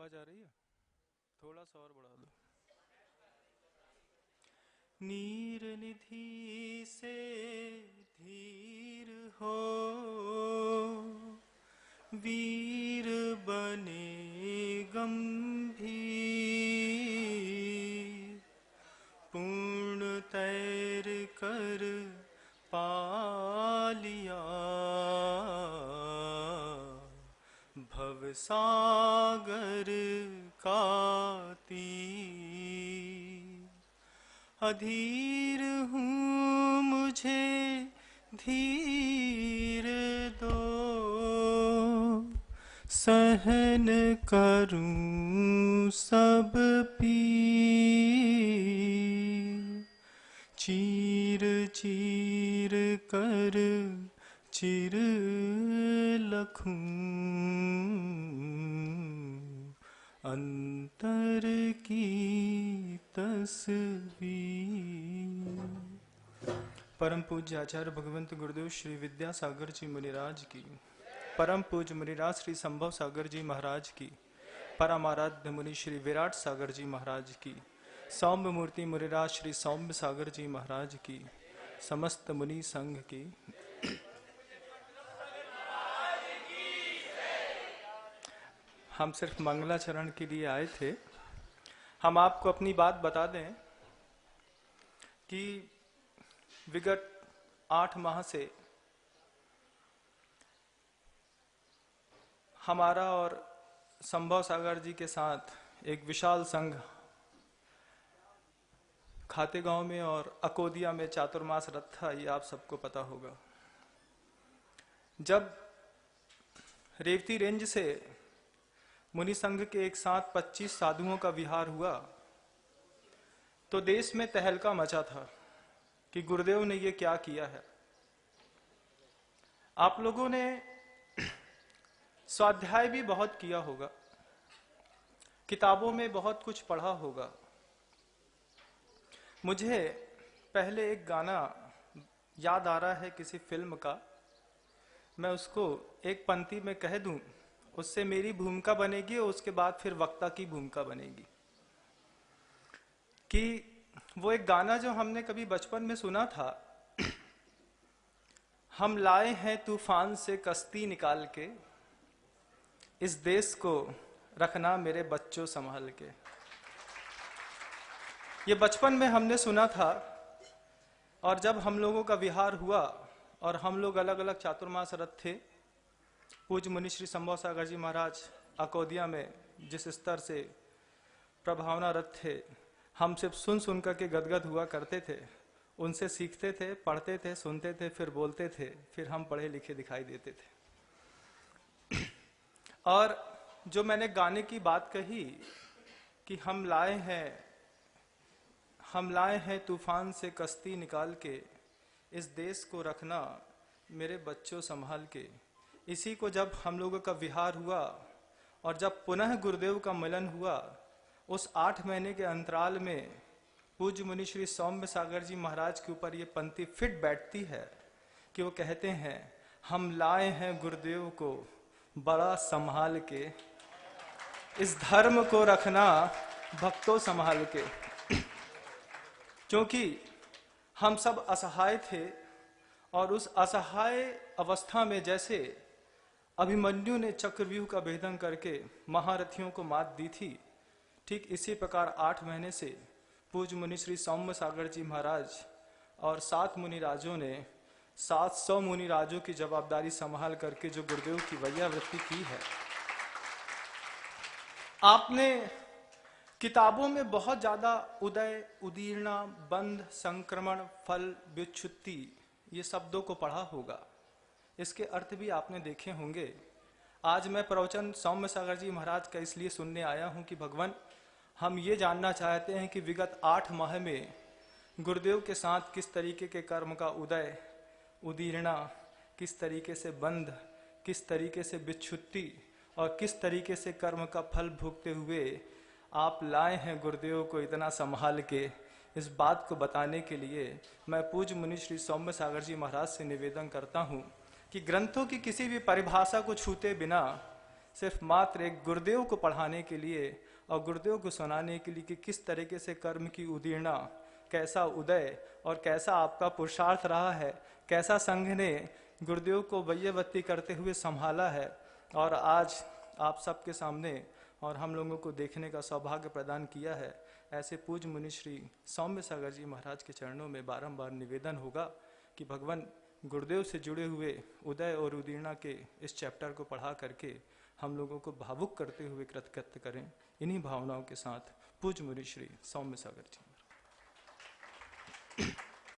आवाज आ रही है? थोड़ा सा और बढ़ा दो। नीर निधि से धीर हो, वीर बने गंभीर, पूर्ण तैर कर पालिया भवसागर का तीर। अधीर हूँ मुझे धीर दो, सहन करूँ सब पीर। चीर चीर कर चिर लखूं अंतर की तस्वीर। परम पूज्य आचार्य भगवंत गुरुदेव श्री विद्यासागर जी मुनिराज की, परम पूज्य मुनिराज श्री संभव सागर जी महाराज की, परमाराध्य मुनि श्री विराट सागर जी महाराज की, सौम्य मूर्ति मुनिराज श्री सौम्य सागर जी महाराज की, समस्त मुनि संघ की। हम सिर्फ मंगलाचरण के लिए आए थे। हम आपको अपनी बात बता दें कि विगत 8 माह से हमारा और संभव सागर जी के साथ एक विशाल संघ खातेगांव में और अकोदिया में चातुर्मास रथ था, ये आप सबको पता होगा। जब रेवती रेंज से मुनि संघ के एक साथ 25 साधुओं का विहार हुआ तो देश में तहलका मचा था कि गुरुदेव ने ये क्या किया है। आप लोगों ने स्वाध्याय भी बहुत किया होगा, किताबों में बहुत कुछ पढ़ा होगा। मुझे पहले एक गाना याद आ रहा है किसी फिल्म का, मैं उसको एक पंक्ति में कह दूं, उससे मेरी भूमिका बनेगी और उसके बाद फिर वक्ता की भूमिका बनेगी। कि वो एक गाना जो हमने कभी बचपन में सुना था, हम लाए हैं तूफान से कश्ती निकाल के, इस देश को रखना मेरे बच्चों संभाल के। ये बचपन में हमने सुना था और जब हम लोगों का विहार हुआ और हम लोग अलग अलग चातुर्मास रथ थे, पूज्य मुनि श्री संभव सागर जी महाराज अकोदिया में जिस स्तर से प्रभावना रथ थे, हम सिर्फ सुन सुन करके गदगद हुआ करते थे, उनसे सीखते थे, पढ़ते थे, सुनते थे, फिर बोलते थे, फिर हम पढ़े लिखे दिखाई देते थे। और जो मैंने गाने की बात कही कि हम लाए हैं तूफान से कश्ती निकाल के, इस देश को रखना मेरे बच्चों संभाल के, इसी को जब हम लोगों का विहार हुआ और जब पुनः गुरुदेव का मिलन हुआ, उस 8 महीने के अंतराल में पूज्य मुनि श्री सौम्य सागर जी महाराज के ऊपर ये पंक्ति फिट बैठती है कि वो कहते हैं, हम लाए हैं गुरुदेव को बड़ा संभाल के, इस धर्म को रखना भक्तों संभाल के। क्योंकि हम सब असहाय थे और उस असहाय अवस्था में जैसे अभिमन्यु ने चक्रव्यूह का भेदन करके महारथियों को मात दी थी, ठीक इसी प्रकार 8 महीने से पूज्य मुनि श्री सौम्य सागर जी महाराज और 7 मुनि राजों ने 700 मुनि राजों की जवाबदारी संभाल करके जो गुरुदेव की वैयावृत्ति की है। आपने किताबों में बहुत ज्यादा उदय, उदीर्णा, बंध, संक्रमण, फल, व्युत्पत्ति ये शब्दों को पढ़ा होगा, इसके अर्थ भी आपने देखे होंगे। आज मैं प्रवचन सौम्य सागर जी महाराज का इसलिए सुनने आया हूं कि भगवान, हम ये जानना चाहते हैं कि विगत 8 माह में गुरुदेव के साथ किस तरीके के कर्म का उदय, उदीर्णा, किस तरीके से बंध, किस तरीके से व्युत्पत्ति और किस तरीके से कर्म का फल भोगते हुए आप लाए हैं गुरुदेव को इतना संभाल के। इस बात को बताने के लिए मैं पूज्य मुनि श्री सौम्य सागर जी महाराज से निवेदन करता हूं कि ग्रंथों की किसी भी परिभाषा को छूते बिना सिर्फ मात्र एक गुरुदेव को पढ़ाने के लिए और गुरुदेव को सुनाने के लिए कि किस तरीके से कर्म की उदीर्णा, कैसा उदय और कैसा आपका पुरुषार्थ रहा है, कैसा संघ ने गुरुदेव को वैयवत्ती करते हुए संभाला है और आज आप सबके सामने और हम लोगों को देखने का सौभाग्य प्रदान किया है। ऐसे पूज्य मुनि श्री सौम्य सागर जी महाराज के चरणों में बारंबार निवेदन होगा कि भगवान गुरुदेव से जुड़े हुए उदय और उदीर्णा के इस चैप्टर को पढ़ा करके हम लोगों को भावुक करते हुए कृतकृत्य करें। इन्हीं भावनाओं के साथ पूज्य मुनि श्री सौम्य सागर जी।